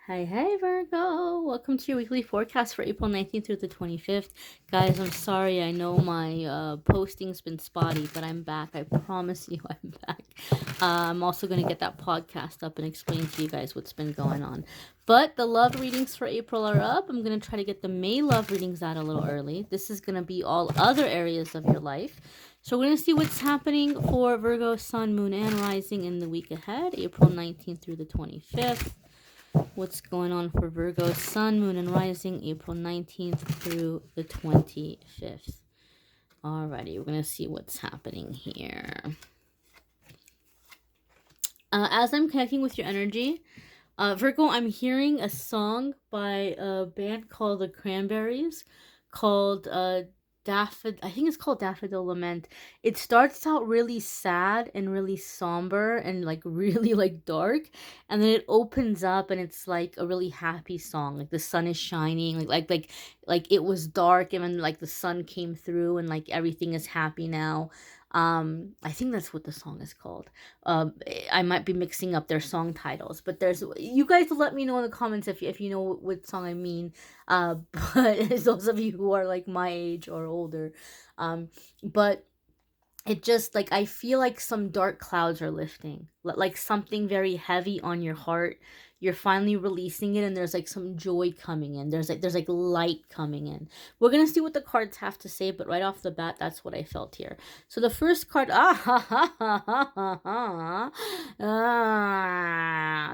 Hey Virgo! Welcome to your weekly forecast for April 19th through the 25th. Guys, I'm sorry. I know my posting's been spotty, but I'm back. I promise you I'm back. I'm also going to get that podcast up and explain to you guys what's been going on. But the love readings for April are up. I'm going to try to get the May love readings out a little early. This is going to be all other areas of your life. So we're going to see what's happening for Virgo, Sun, Moon, and Rising in the week ahead, April 19th through the 25th. What's going on for Virgo, Sun, Moon, and Rising, April 19th through the 25th. Alrighty, we're going to see what's happening here. As I'm connecting with your energy, Virgo, I'm hearing a song by a band called the Cranberries called I think it's called Daffodil Lament. It starts out really sad and really somber and like really like dark, and then it opens up and it's like a really happy song. Like the sun is shining, like it was dark and then like the sun came through and like everything is happy now. I think that's what the song is called. I might be mixing up their song titles, but there's, you guys let me know in the comments if you know what song I mean. But those of you who are like my age or older, but it just like, I feel like some dark clouds are lifting, like something very heavy on your heart. You're finally releasing it, and there's like some joy coming in. There's like light coming in. We're gonna see what the cards have to say, but right off the bat, that's what I felt here. So the first card,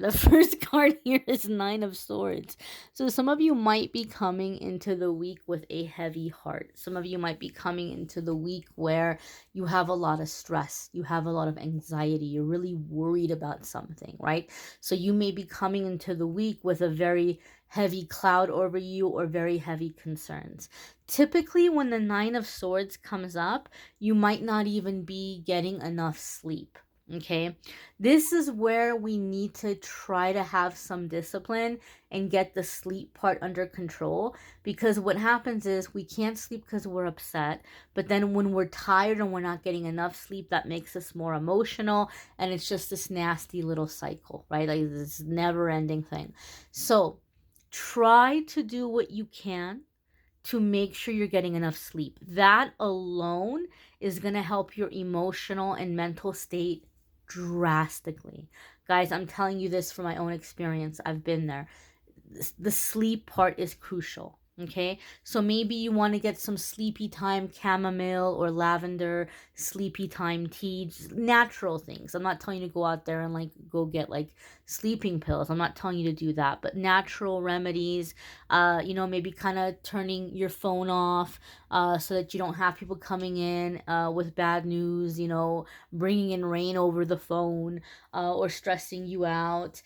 the first card here is Nine of Swords. So some of you might be coming into the week with a heavy heart. Some of you might be coming into the week where you have a lot of stress, you have a lot of anxiety, you're really worried about something, right? So you may be coming into the week with a very heavy cloud over you or very heavy concerns. Typically, when the Nine of Swords comes up, you might not even be getting enough sleep. Okay, this is where we need to try to have some discipline and get the sleep part under control, because what happens is we can't sleep because we're upset, but then when we're tired and we're not getting enough sleep, that makes us more emotional, and it's just this nasty little cycle, right? Like this never ending thing. So try to do what you can to make sure you're getting enough sleep. That alone is going to help your emotional and mental state drastically. Guys, I'm telling you this from my own experience. I've been there. The sleep part is crucial. Okay, so maybe you want to get some sleepy time chamomile or lavender sleepy time tea, just natural things. I'm not telling you to go out there and like go get like sleeping pills. I'm not telling you to do that, but natural remedies. Maybe kind of turning your phone off so that you don't have people coming in with bad news. Bringing in rain over the phone or stressing you out.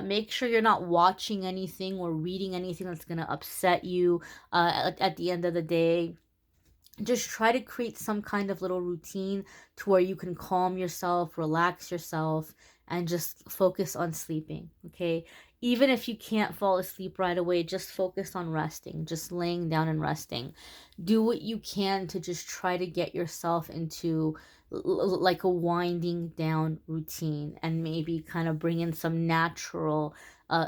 Make sure you're not watching anything or reading anything that's going to upset you at the end of the day. Just try to create some kind of little routine to where you can calm yourself, relax yourself, and just focus on sleeping, okay? Even if you can't fall asleep right away, just focus on resting, just laying down and resting. Do what you can to just try to get yourself into like a winding down routine, and maybe kind of bring in some natural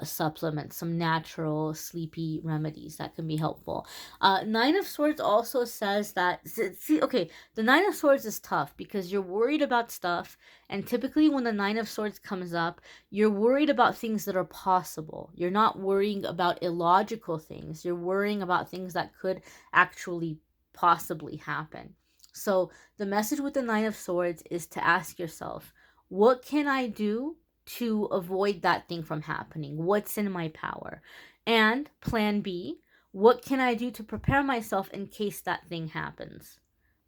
supplements, some natural sleepy remedies that can be helpful. Nine of Swords also says that, see, okay, the Nine of Swords is tough because you're worried about stuff, and typically when the Nine of Swords comes up, you're worried about things that are possible. You're not worrying about illogical things. You're worrying about things that could actually possibly happen. So the message with the Nine of Swords is to ask yourself, what can I do to avoid that thing from happening? What's in my power? And plan B, what can I do to prepare myself in case that thing happens?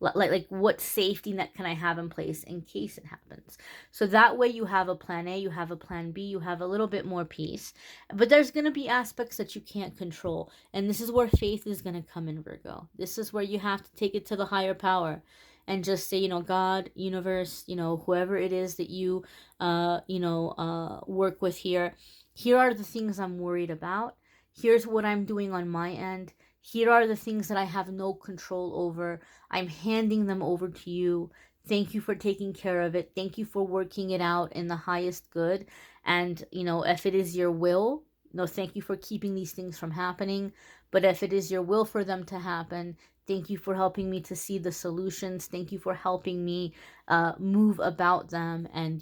Like what safety net can I have in place in case it happens? So that way you have a plan A, you have a plan B, you have a little bit more peace. But there's going to be aspects that you can't control. And this is where faith is going to come in, Virgo. This is where you have to take it to the higher power and just say, God, universe, whoever it is that you, work with here. Here are the things I'm worried about. Here's what I'm doing on my end. Here are the things that I have no control over. I'm handing them over to you. Thank you for taking care of it. Thank you for working it out in the highest good. And, if it is your will, no, thank you for keeping these things from happening. But if it is your will for them to happen, thank you for helping me to see the solutions. Thank you for helping me move about them, and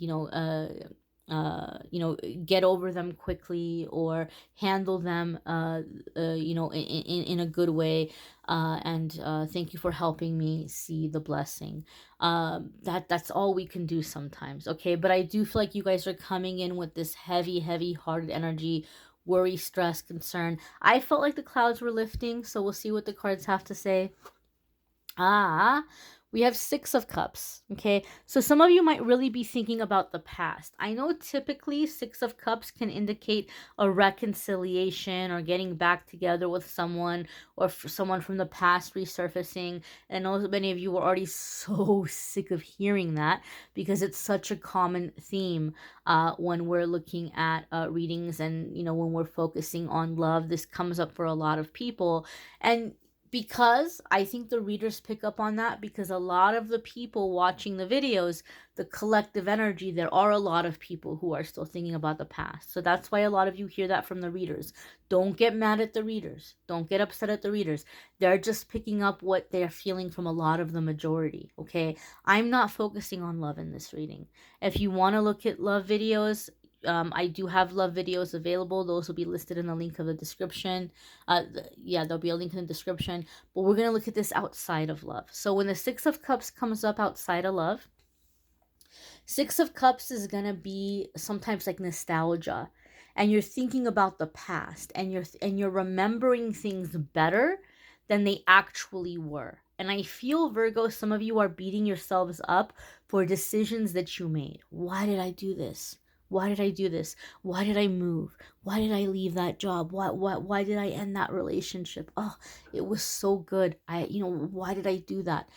get over them quickly, or handle them in a good way. And thank you for helping me see the blessing. That's all we can do sometimes, okay? But I do feel like you guys are coming in with this heavy hearted energy, worry, stress, concern. I felt like the clouds were lifting, so we'll see what the cards have to say. We have Six of Cups. Okay, so some of you might really be thinking about the past. I know typically Six of Cups can indicate a reconciliation or getting back together with someone, or someone from the past resurfacing. And I know many of you were already so sick of hearing that, because it's such a common theme when we're looking at readings, and when we're focusing on love. This comes up for a lot of people. And because I think the readers pick up on that, because a lot of the people watching the videos, the collective energy, there are a lot of people who are still thinking about the past. So that's why a lot of you hear that from the readers. Don't get mad at the readers. Don't get upset at the readers. They're just picking up what they're feeling from a lot of the majority, okay? I'm not focusing on love in this reading. If you want to look at love videos, I do have love videos available. Those will be listed in the link of the description. There'll be a link in the description. But we're going to look at this outside of love. So when the Six of Cups comes up outside of love, Six of Cups is going to be sometimes like nostalgia. And you're thinking about the past, and you're remembering things better than they actually were. And I feel, Virgo, some of you are beating yourselves up for decisions that you made. Why did I do this? Why did I do this? Why did I move? Why did I leave that job? Why did I end that relationship? Oh, it was so good. Why did I do that?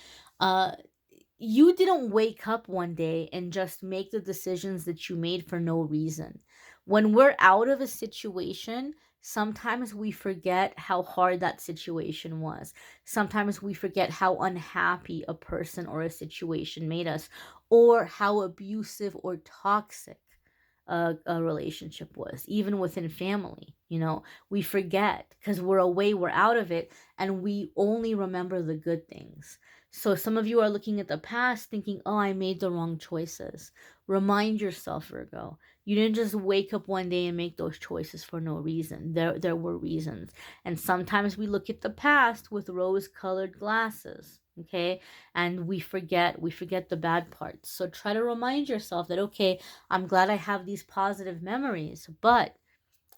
You didn't wake up one day and just make the decisions that you made for no reason. When we're out of a situation, sometimes we forget how hard that situation was. Sometimes we forget how unhappy a person or a situation made us, or how abusive or toxic a relationship was, even within family. We forget because we're away, we're out of it, and we only remember the good things. So some of you are looking at the past thinking, oh, I made the wrong choices. Remind yourself, Virgo, you didn't just wake up one day and make those choices for no reason. There were reasons. And sometimes we look at the past with rose-colored glasses, okay? And we forget the bad parts. So try to remind yourself that, okay, I'm glad I have these positive memories, but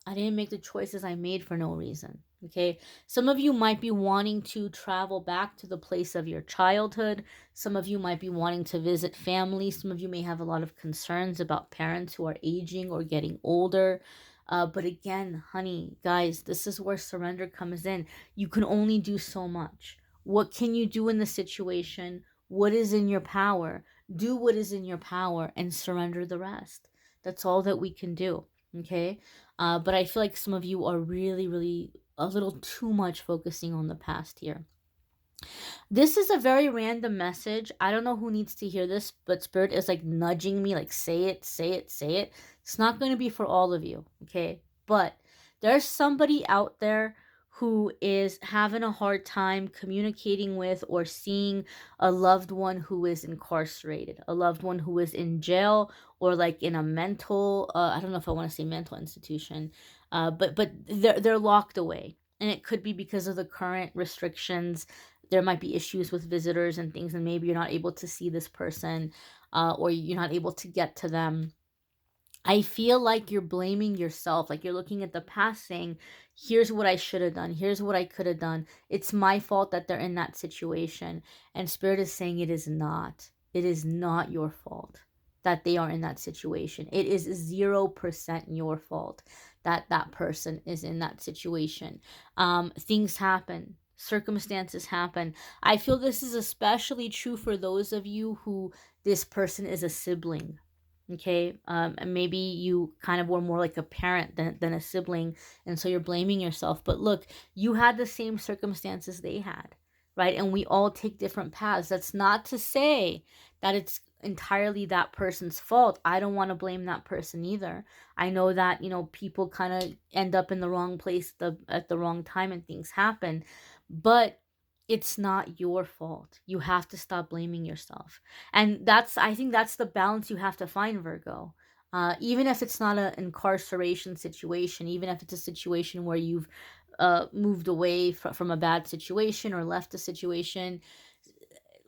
I didn't make the choices I made for no reason. Okay. Some of you might be wanting to travel back to the place of your childhood. Some of you might be wanting to visit family. Some of you may have a lot of concerns about parents who are aging or getting older. But again, honey, guys, this is where surrender comes in. You can only do so much. What can you do in the situation? What is in your power? Do what is in your power and surrender the rest. That's all that we can do. Okay. But I feel like some of you are really, really a little too much focusing on the past here. This is a very random message. I don't know who needs to hear this, but Spirit is like nudging me, like, say it, say it, say it. It's not going to be for all of you, okay? But there's somebody out there who is having a hard time communicating with or seeing a loved one who is incarcerated, a loved one who is in jail, or like in a mental, I don't know if I want to say mental institution, but they're locked away. And it could be because of the current restrictions. There might be issues with visitors and things, and maybe you're not able to see this person, or you're not able to get to them. I feel like you're blaming yourself, like you're looking at the past saying, here's what I should have done, here's what I could have done. It's my fault that they're in that situation. And Spirit is saying it is not. It is not your fault that they are in that situation. It is 0% your fault that that person is in that situation. Things happen. Circumstances happen. I feel this is especially true for those of you who this person is a sibling. Okay, and maybe you kind of were more like a parent than a sibling, and so you're blaming yourself. But look, you had the same circumstances they had, right? And we all take different paths. That's not to say that it's entirely that person's fault. I don't want to blame that person either. I know that, people kind of end up in the wrong place at the wrong time and things happen, but it's not your fault. You have to stop blaming yourself. And I think that's the balance you have to find, Virgo. Even if it's not an incarceration situation, even if it's a situation where you've moved away from a bad situation or left a situation,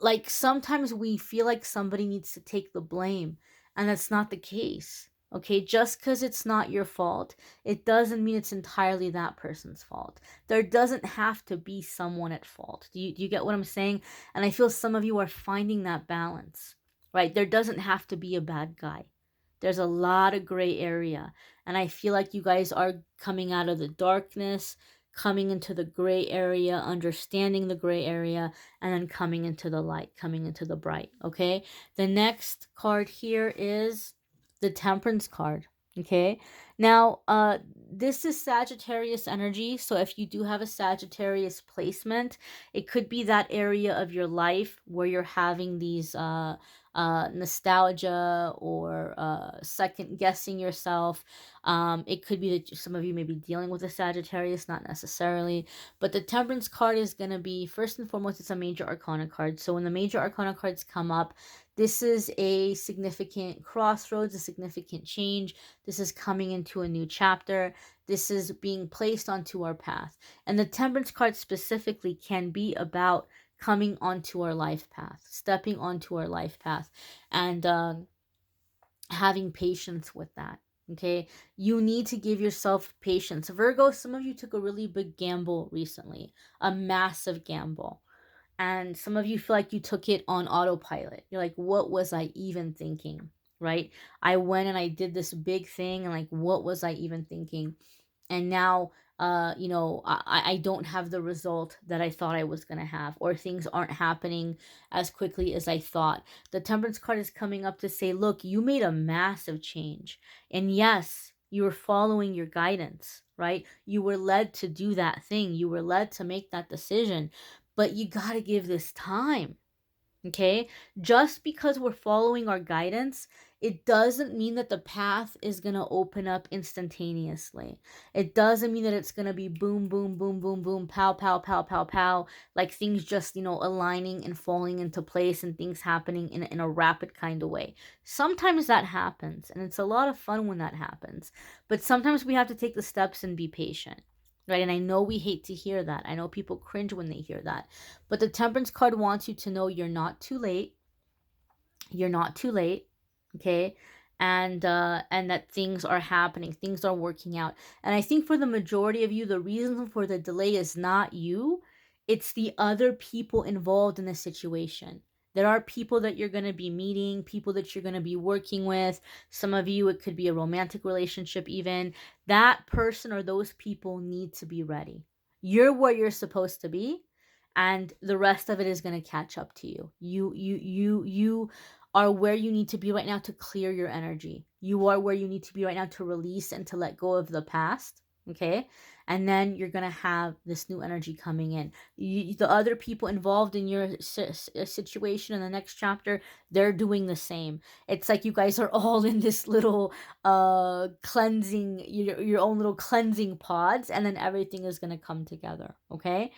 like sometimes we feel like somebody needs to take the blame, and that's not the case. Okay, just because it's not your fault, it doesn't mean it's entirely that person's fault. There doesn't have to be someone at fault. Do you get what I'm saying? And I feel some of you are finding that balance, right? There doesn't have to be a bad guy. There's a lot of gray area, and I feel like you guys are coming out of the darkness, coming into the gray area, understanding the gray area, and then coming into the light, coming into the bright. Okay, the next card here is the Temperance card. Okay, now this is Sagittarius energy, so if you do have a Sagittarius placement, it could be that area of your life where you're having these nostalgia or second guessing yourself. It could be that some of you may be dealing with a Sagittarius, not necessarily. But the Temperance card is going to be, first and foremost, it's a major arcana card. So when the major arcana cards come up, this is a significant crossroads, a significant change. This is coming into a new chapter. This is being placed onto our path. And the Temperance card specifically can be about coming onto our life path, stepping onto our life path, and having patience with that. Okay, you need to give yourself patience. Virgo, some of you took a really big gamble recently, a massive gamble. And some of you feel like you took it on autopilot. You're like, what was I even thinking? Right? I went and I did this big thing, and like, what was I even thinking? And now I don't have the result that I thought I was going to have, or things aren't happening as quickly as I thought. The Temperance card is coming up to say, look, you made a massive change, and yes, you were following your guidance, right? You were led to do that thing, you were led to make that decision, but you got to give this time. Okay, just because we're following our guidance, it doesn't mean that the path is going to open up instantaneously. It doesn't mean that it's going to be boom, boom, boom, boom, boom, pow, pow, pow, pow, pow, like things just, aligning and falling into place and things happening in a rapid kind of way. Sometimes that happens, and it's a lot of fun when that happens. But sometimes we have to take the steps and be patient. Right, and I know we hate to hear that. I know people cringe when they hear that. But the Temperance card wants you to know you're not too late. You're not too late. Okay? And that things are happening. Things are working out. And I think for the majority of you, the reason for the delay is not you. It's the other people involved in the situation. There are people that you're going to be meeting, people that you're going to be working with. Some of you, it could be a romantic relationship even. That person or those people need to be ready. You're where you're supposed to be, and the rest of it is going to catch up to you. You are where you need to be right now to clear your energy. You are where you need to be right now to release and to let go of the past. Okay, and then you're gonna have this new energy coming in. The other people involved in your situation in the next chapter, they're doing the same. It's like you guys are all in this little cleansing, your own little cleansing pods, and then everything is gonna come together. Okay,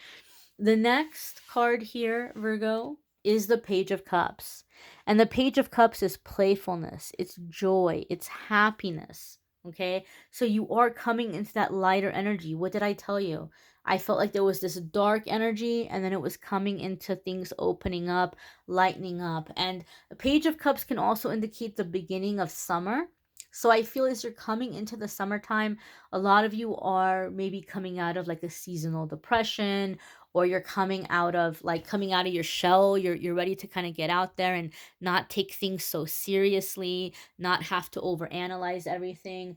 the next card here, Virgo, is the Page of Cups. And the Page of Cups is playfulness, it's joy, it's happiness. Okay? So you are coming into that lighter energy. What did I tell you? I felt like there was this dark energy, and then it was coming into things opening up, lightening up. And the Page of Cups can also indicate the beginning of summer. So I feel as you're coming into the summertime, a lot of you are maybe coming out of like a seasonal depression, or you're coming out of your shell. You're ready to kind of get out there and not take things so seriously, not have to overanalyze everything,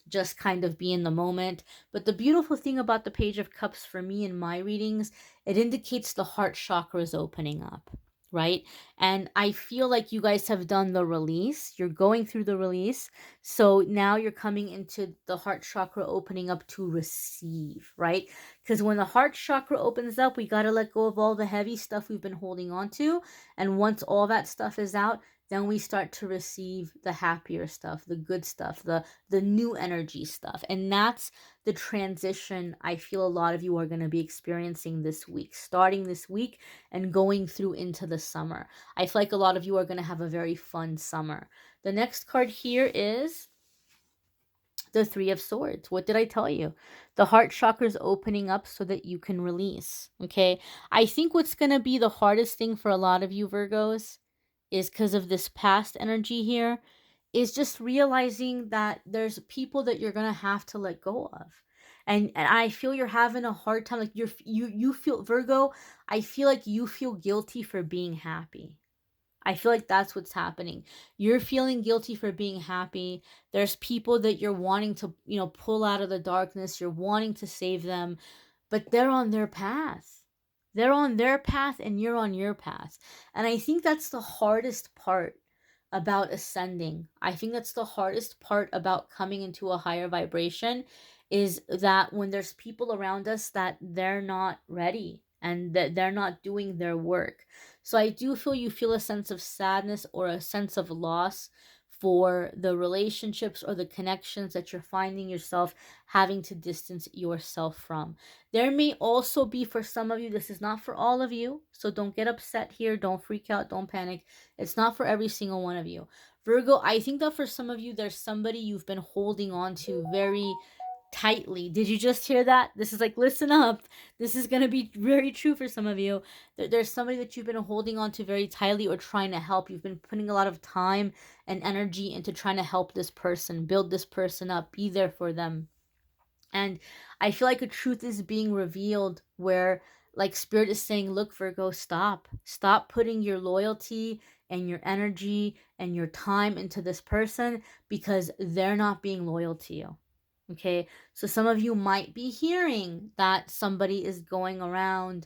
just kind of be in the moment. But the beautiful thing about the Page of Cups for me in my readings, it indicates the heart chakra is opening up, right? And I feel like you guys have done the release. You're going through the release. So now you're coming into the heart chakra opening up to receive, right? Because when the heart chakra opens up, we got to let go of all the heavy stuff we've been holding on to. And once all that stuff is out, then we start to receive the happier stuff, the good stuff, the new energy stuff. And that's the transition I feel a lot of you are going to be experiencing this week, starting this week and going through into the summer. I feel like a lot of you are going to have a very fun summer. The next card here is the Three of Swords. What did I tell you? The heart chakra is opening up so that you can release. Okay. I think what's going to be the hardest thing for a lot of you Virgos is because of this past energy here, is just realizing that there's people that you're going to have to let go of. And I feel you're having a hard time. Like you feel, Virgo, I feel like you feel guilty for being happy. I feel like that's what's happening. You're feeling guilty for being happy. There's people that you're wanting to, pull out of the darkness. You're wanting to save them, but they're on their path. They're on their path and you're on your path. And I think that's the hardest part about ascending. I think that's the hardest part about coming into a higher vibration, is that when there's people around us that they're not ready and that they're not doing their work. So I do feel you feel a sense of sadness or a sense of loss for the relationships or the connections that you're finding yourself having to distance yourself from. There may also be, for some of you, this is not for all of you, so don't get upset here, don't freak out, don't panic. It's not for every single one of you. Virgo, I think that for some of you, there's somebody you've been holding on to very tightly. Did you just hear that? This is like, listen up. This is going to be very true for some of you. There's somebody that you've been holding on to very tightly or trying to help. You've been putting a lot of time and energy into trying to help this person, build this person up, be there for them. And I feel like a truth is being revealed where, like, Spirit is saying, look, Virgo, stop putting your loyalty and your energy and your time into this person because they're not being loyal to you. Okay, so some of you might be hearing that somebody is going around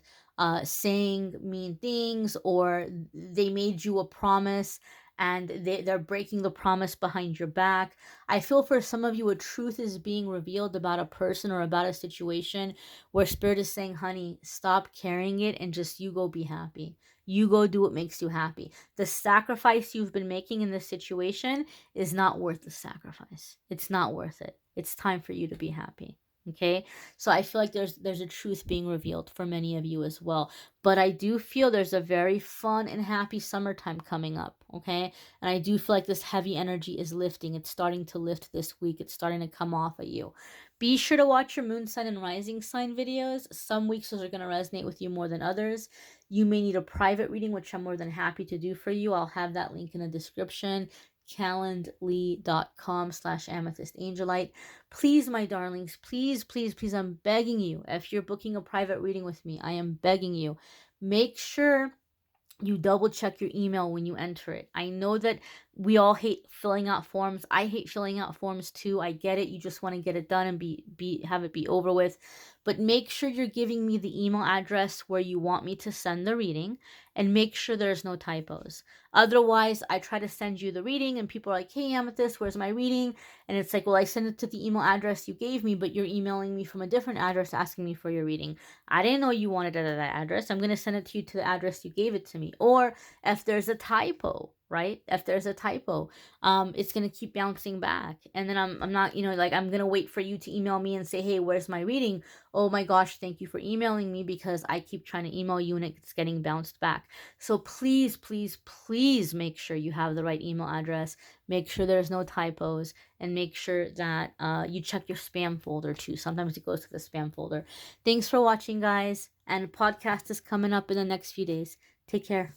saying mean things, or they made you a promise and they're breaking the promise behind your back. I feel for some of you, a truth is being revealed about a person or about a situation where Spirit is saying, honey, stop carrying it and just you go be happy. You go do what makes you happy. The sacrifice you've been making in this situation is not worth the sacrifice. It's not worth it. It's time for you to be happy. Okay, so I feel like there's a truth being revealed for many of you as well. But I do feel there's a very fun and happy summertime coming up. Okay, and I do feel like this heavy energy is lifting. It's starting to lift this week. It's starting to come off at you. Be sure to watch your moon sign and rising sign videos. Some weeks those are going to resonate with you more than others. You may need a private reading, which I'm more than happy to do for you. I'll have that link in the description. calendly.com/amethystangelite. Please, my darlings, please, please, please, I'm begging you, if you're booking a private reading with me, I am begging you, make sure you double check your email when you enter it. I know that we all hate filling out forms. I hate filling out forms too. I get it. You just want to get it done and have it be over with. But make sure you're giving me the email address where you want me to send the reading, and make sure there's no typos. Otherwise, I try to send you the reading and people are like, hey, Amethyst, where's my reading? And it's like, well, I sent it to the email address you gave me, but you're emailing me from a different address asking me for your reading. I didn't know you wanted it at that address. I'm going to send it to you to the address you gave it to me. Or if there's a typo, right? If there's a typo, it's going to keep bouncing back. And then I'm not, I'm going to wait for you to email me and say, hey, where's my reading? Oh my gosh, thank you for emailing me, because I keep trying to email you and it's getting bounced back. So please, please, please make sure you have the right email address. Make sure there's no typos, and make sure that you check your spam folder too. Sometimes it goes to the spam folder. Thanks for watching, guys. And podcast is coming up in the next few days. Take care.